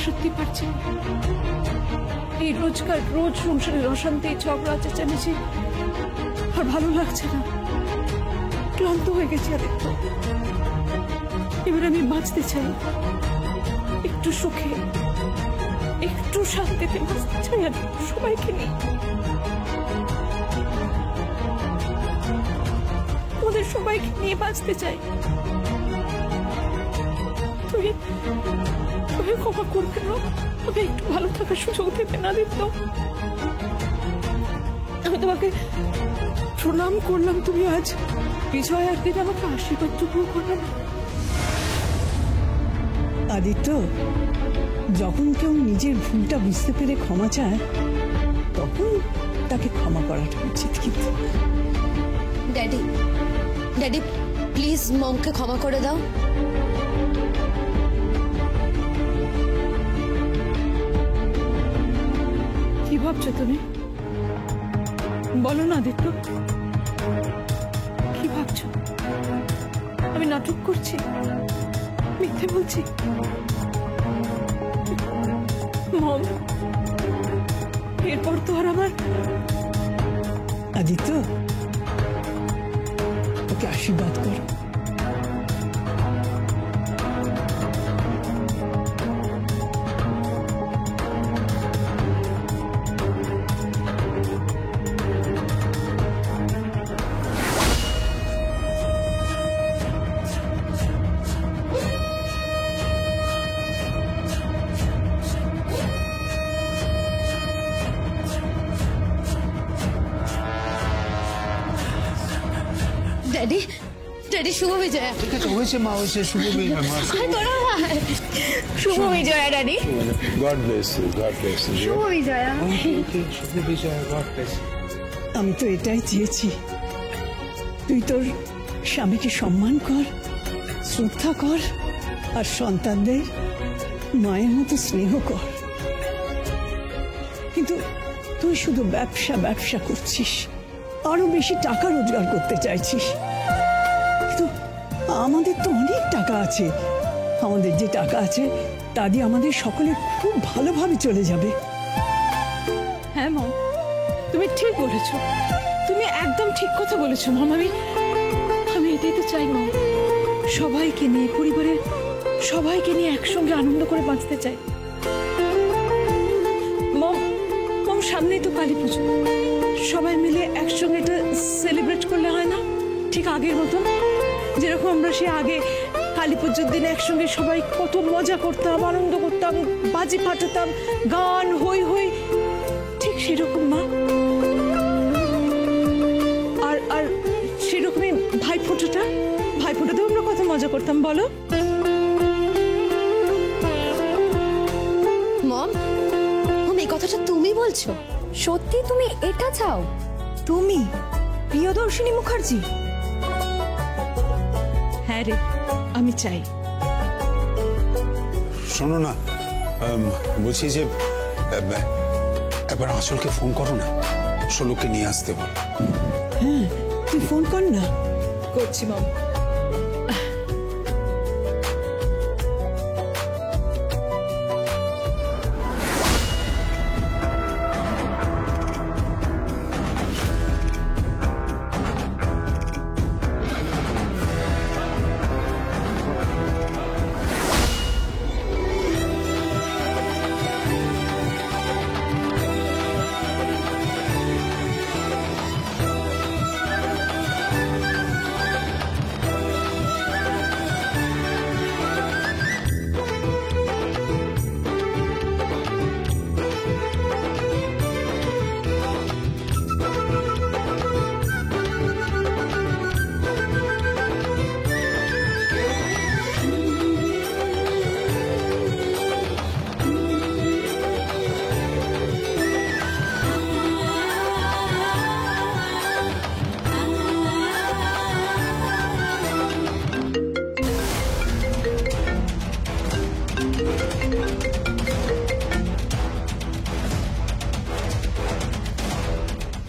সত্যি পারছি না। এই রোজকার রোজ সংসারের অশান্তি, ঝগড়া, চেঁচামেচি আর ভালো লাগছে না। ক্লান্ত হয়ে গেছি আদিত্য। এবার আমি বাঁচতে চাই, একটু সুখে, একটু শান্তিতে বাঁচতে চাই আর সবাইকে নিয়ে। ওদের সবাইকে নিয়ে বাঁচতে চাই। তুমি ক্ষমা করবে না? আমি একটু ভালো থাকার সুযোগ দেবে না আদিত্য? আমি তোমাকে প্রণাম করলাম, তুমি আজ বিজয়ার দিন আমাকে আশীর্বাদটুকু করলাম। আদিত্য, যখন কেউ নিজের ভুলটা বুঝতে পেরে ক্ষমা চায় তখন তাকে ক্ষমা করাটা উচিত। কিন্তু ড্যাডি, ড্যাডি প্লিজ মমকে ক্ষমা করে দাও। কি ভাবছো তুমি? বলো না আদিত্য, কি ভাবছো? আমি নাটক করছি, মিথ্যে বলছি? মম, এরপর তো আর আমার। আদিত্য, ওকে আশীর্বাদ করো। Daddy, daddy Shubho Bijoya. ঠিক আছে, হয়েছে মা, হয়েছে। শুভ বিজয়া মা। Shubho Bijoya daddy. God bless you, God bless you. Shubho Bijoya. Shubho Bijoya, God bless you. আমি তো এটাই চেয়েছি, তুই তোর স্বামীকে সম্মান কর, শ্রদ্ধা কর আর সন্তানদের মায়ের মতো স্নেহ কর। কিন্তু তুই শুধু ব্যবসা ব্যবসা করছিস, আরো বেশি টাকা রোজগার করতে চাইছিস। কিন্তু আমাদের তো অনেক টাকা আছে, আমাদের যে টাকা আছে তা দিয়ে আমাদের সকলে খুব ভালোভাবে চলে যাবে। হ্যাঁ মম, তুমি ঠিক বলেছো, তুমি একদম ঠিক কথা বলেছো মম। আমি এটাই তো চাই মম, সবাইকে নিয়ে, পরিবারের সবাইকে নিয়ে একসঙ্গে আনন্দ করে বাঁচতে চাই। মম, সামনেই তো কালী পুজো, সবাই মিলে একসঙ্গে এটা সেলিব্রেট করলে হয় না? ঠিক আগের মতন, যেরকম আমরা সে আগে কালী পুজোর দিনে একসঙ্গে সবাই কত মজা করতাম, আনন্দ করতাম, বাজি ফাটাতাম, গান হই হই, ঠিক সেরকম মা। আর আর সেরকমই ভাইফোঁটাতেও আমরা কত মজা করতাম বলো। মম, মম এই কথাটা তুমি বলছো? সত্যি তুমি এটা চাও? তুমি প্রিয়দর্শিনী মুখার্জি? হ্যাঁ রে, আমি চাই। শোনো না, বলছি যে একবার আঁচলকে ফোন করো না, শোলককে নিয়ে আসতে বল। হ্যাঁ, তুই ফোন কর না। করছি মম।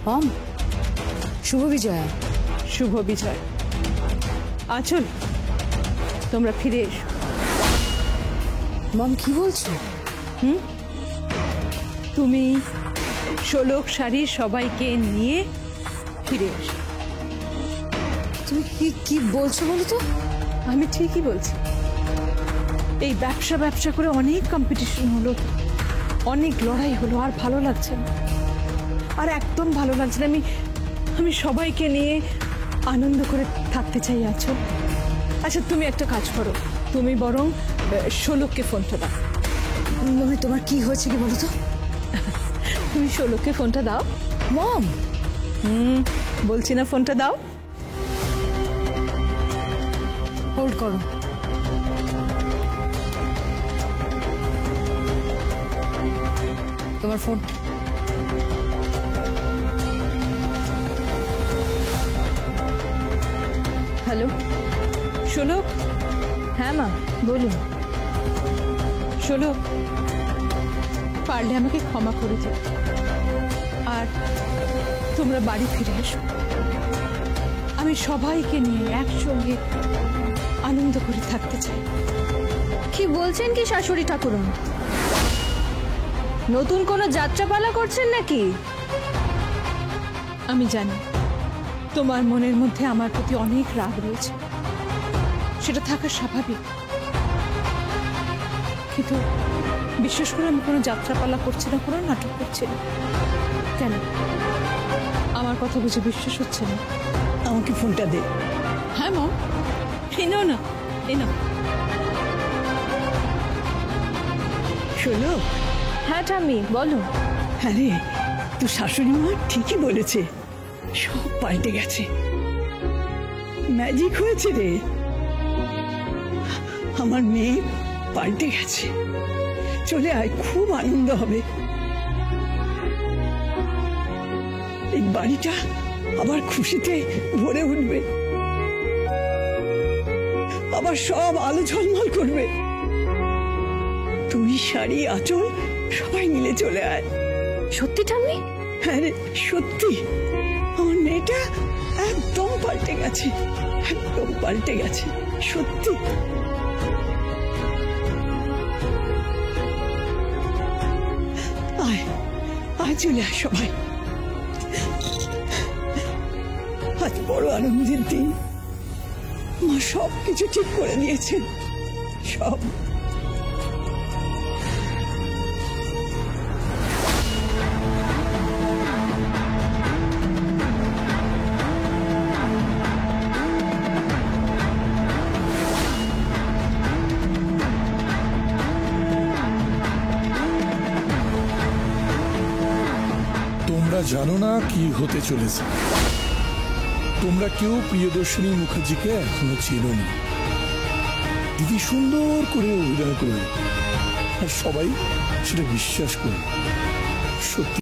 মম, শুভ বিজয়া। শুভ বিজয়। আঁচল, তোমরা ফিরে এসো। মম কি বলছো? তুমি ষোলক শাড়ি সবাইকে নিয়ে ফিরে এসো। তুমি কি কি বলছো বলো তো? আমি ঠিকই বলছি। এই ব্যবসা করে অনেক কম্পিটিশন হলো, অনেক লড়াই হলো, আর ভালো লাগছে না, আর একদম ভালো লাগছে না। আমি সবাইকে নিয়ে আনন্দ করে থাকতে চাই আঁচল। আচ্ছা তুমি একটা কাজ করো, তুমি বরং ষোলককে ফোনটা দাও। মমি তোমার কি হয়েছে কি বলো তো? তুমি ষোলককে ফোনটা দাও। মম, বলছি না ফোনটা দাও। হোল্ড করো। তোমার ফোন। হ্যালো ষোলক। হ্যাঁ মা বলুন। ষোলক, পারলে আমাকে ক্ষমা করে দিও, আর তোমরা বাড়ি ফিরে এসো। আমি সবাইকে নিয়ে একসঙ্গে আনন্দ করে থাকতে চাই। কি বলছেন কি শাশুড়ি ঠাকুরন? নতুন কোনো যাত্রাপালা করছেন নাকি? আমি জানি তোমার মনের মধ্যে আমার প্রতি অনেক রাগ রয়েছে, সেটা থাকা স্বাভাবিক, কিন্তু বিশেষ করে আমি কোনো যাত্রাপালা করছি না, কোনো নাটক করছি না। কেন আমার কথা বুঝে বিশ্বাস হচ্ছে না? আমাকে ফোনটা দে। হ্যাঁ মা, এনো না, এনো। শোনো, হ্যাঁ ঠাম্মি বলো। হ্যাঁ রে, তোর শাশুড়ি মা ঠিকই বলেছে, সব পাল্টে গেছে, ম্যাজিক হয়েছে রে। আমার মেয়ে পাল্টে গেছে, চলে আয়, খুব আনন্দ হবে। এই বাড়িটা আবার খুশিতে ভরে উঠবে, আবার সব আলো ঝলমল করবে। তুই, শাড়ি, আঁচল সবাই মিলে চলে আয়। সত্যি ঠাম্মি? হ্যাঁ রে, সত্যি আমার মেয়েটা একদম পাল্টে গেছে, একদম পাল্টে গেছে, সত্যি। আয় আয়, চলে আয় সবাই, আজ বড় আনন্দের দিন। মা সব কিছু ঠিক করে দিয়েছেন, সব। তোমরা জানো না কি হতে চলেছে। তোমরা কেউ প্রিয়দর্শিনী মুখার্জিকে এখনো চেনোনি। দিদি সুন্দর করে অভিনয় করবে, আর সবাই সেটা বিশ্বাস করবে। সত্যি